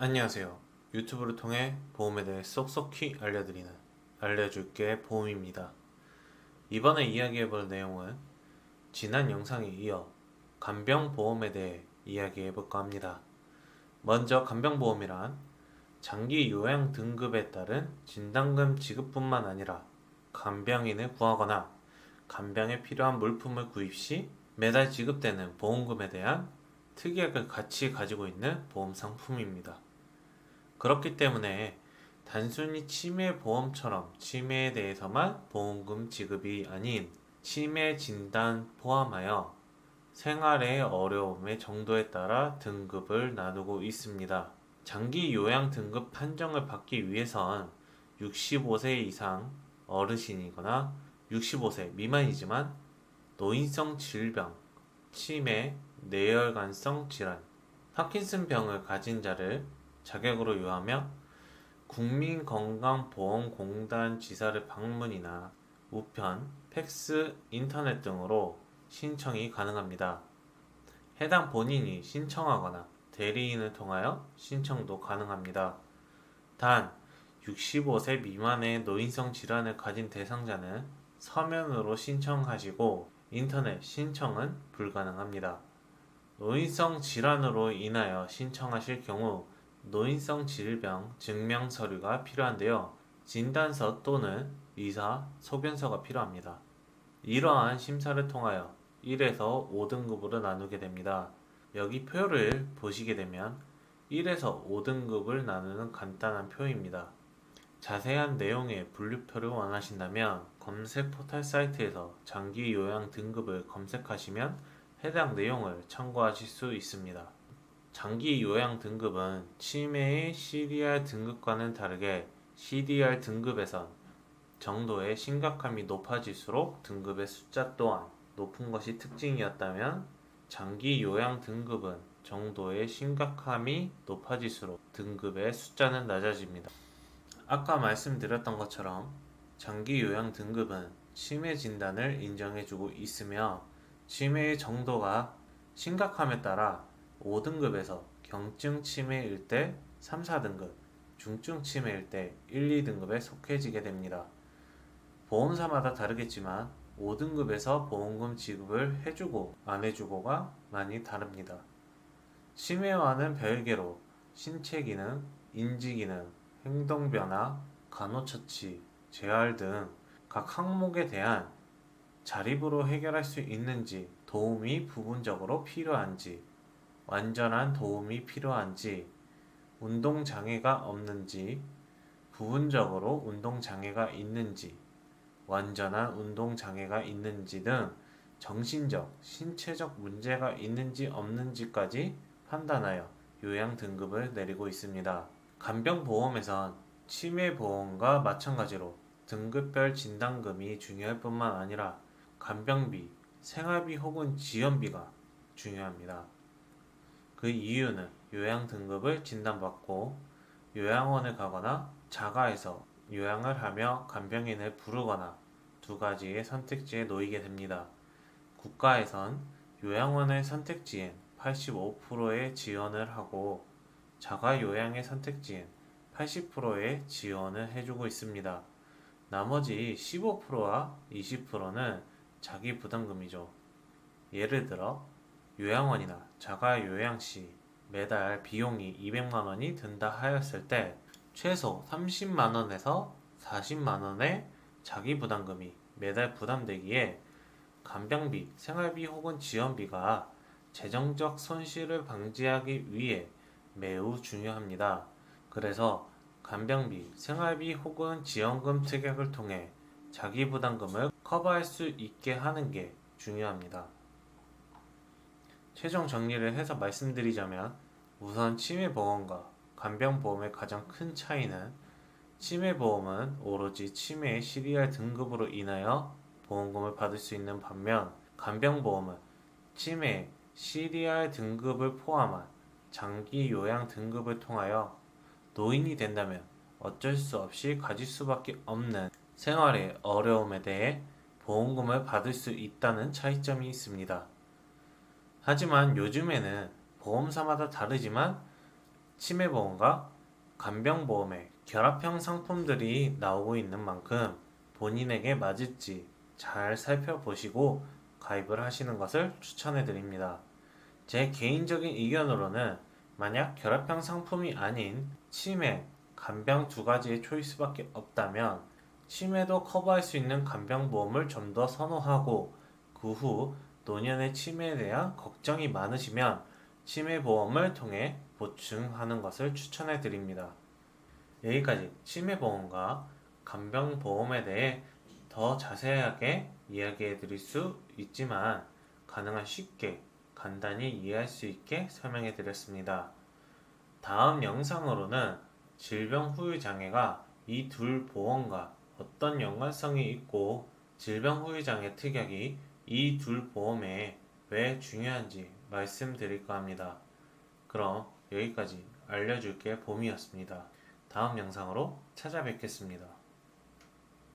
안녕하세요. 유튜브를 통해 보험에 대해 쏙쏙히 알려줄게 보험입니다. 이번에 이야기해볼 내용은 지난 영상에 이어 간병보험에 대해 이야기해볼까 합니다. 먼저 간병보험이란 장기 요양 등급에 따른 진단금 지급뿐만 아니라 간병인을 구하거나 간병에 필요한 물품을 구입 시 매달 지급되는 보험금에 대한 특약을 같이 가지고 있는 보험 상품입니다. 그렇기 때문에 단순히 치매보험처럼 치매에 대해서만 보험금 지급이 아닌 치매 진단 포함하여 생활의 어려움의 정도에 따라 등급을 나누고 있습니다. 장기 요양 등급 판정을 받기 위해선 65세 이상 어르신이거나 65세 미만이지만 노인성 질병, 치매, 뇌혈관성 질환, 파킨슨병을 가진 자를 자격으로 요하며 국민건강보험공단 지사를 방문이나 우편, 팩스, 인터넷 등으로 신청이 가능합니다. 해당 본인이 신청하거나 대리인을 통하여 신청도 가능합니다. 단 65세 미만의 노인성 질환을 가진 대상자는 서면으로 신청하시고 인터넷 신청은 불가능합니다. 노인성 질환으로 인하여 신청하실 경우 노인성 질병 증명 서류가 필요한데요. 진단서 또는 의사 소견서가 필요합니다. 이러한 심사를 통하여 1에서 5등급으로 나누게 됩니다. 여기 표를 보시게 되면 1에서 5등급을 나누는 간단한 표입니다. 자세한 내용의 분류표를 원하신다면 검색 포털 사이트에서 장기 요양 등급을 검색하시면 해당 내용을 참고하실 수 있습니다. 장기 요양 등급은 치매의 CDR 등급과는 다르게 CDR 등급에선 정도의 심각함이 높아질수록 등급의 숫자 또한 높은 것이 특징이었다면 장기 요양 등급은 정도의 심각함이 높아질수록 등급의 숫자는 낮아집니다. 아까 말씀드렸던 것처럼 장기 요양 등급은 치매 진단을 인정해주고 있으며 치매의 정도가 심각함에 따라 5등급에서 경증 치매일 때 3, 4등급, 중증 치매일 때 1, 2등급에 속해지게 됩니다. 보험사마다 다르겠지만 5등급에서 보험금 지급을 해주고 안 해주고가 많이 다릅니다. 치매와는 별개로 신체 기능, 인지 기능, 행동 변화, 간호처치, 재활 등 각 항목에 대한 자립으로 해결할 수 있는지, 도움이 부분적으로 필요한지, 완전한 도움이 필요한지, 운동장애가 없는지, 부분적으로 운동장애가 있는지, 완전한 운동장애가 있는지 등 정신적, 신체적 문제가 있는지 없는지까지 판단하여 요양 등급을 내리고 있습니다. 간병보험에선 치매보험과 마찬가지로 등급별 진단금이 중요할 뿐만 아니라 간병비, 생활비 혹은 지원비가 중요합니다. 그 이유는 요양 등급을 진단받고 요양원을 가거나 자가에서 요양을 하며 간병인을 부르거나 두 가지의 선택지에 놓이게 됩니다. 국가에선 요양원의 선택지엔 85%의 지원을 하고 자가 요양의 선택지엔 80%의 지원을 해주고 있습니다. 나머지 15%와 20%는 자기 부담금이죠. 예를 들어 요양원이나 자가 요양 시 매달 비용이 200만 원이 든다 하였을 때 최소 30만 원에서 40만 원의 자기 부담금이 매달 부담되기에 간병비, 생활비 혹은 지원비가 재정적 손실을 방지하기 위해 매우 중요합니다. 그래서 간병비, 생활비 혹은 지원금 특약을 통해 자기 부담금을 커버할 수 있게 하는 게 중요합니다. 최종 정리를 해서 말씀드리자면 우선 치매보험과 간병보험의 가장 큰 차이는 치매보험은 오로지 치매의 CDR 등급으로 인하여 보험금을 받을 수 있는 반면 간병보험은 치매 CDR 등급을 포함한 장기 요양 등급을 통하여 노인이 된다면 어쩔 수 없이 가질 수밖에 없는 생활의 어려움에 대해 보험금을 받을 수 있다는 차이점이 있습니다. 하지만 요즘에는 보험사마다 다르지만 치매보험과 간병보험의 결합형 상품들이 나오고 있는 만큼 본인에게 맞을지 잘 살펴보시고 가입을 하시는 것을 추천해 드립니다. 제 개인적인 의견으로는 만약 결합형 상품이 아닌 치매, 간병 두 가지의 초이스밖에 없다면 치매도 커버할 수 있는 간병보험을 좀 더 선호하고 그 후 노년의 치매에 대한 걱정이 많으시면 치매보험을 통해 보충하는 것을 추천해 드립니다. 여기까지 치매보험과 간병보험에 대해 더 자세하게 이야기해 드릴 수 있지만 가능한 쉽게 간단히 이해할 수 있게 설명해 드렸습니다. 다음 영상으로는 질병 후유 장애가 이 둘 보험과 어떤 연관성이 있고 질병 후유 장애 특약이 이 둘 보험에 왜 중요한지 말씀드릴까 합니다. 그럼 여기까지 알려줄게 봄이었습니다. 다음 영상으로 찾아뵙겠습니다.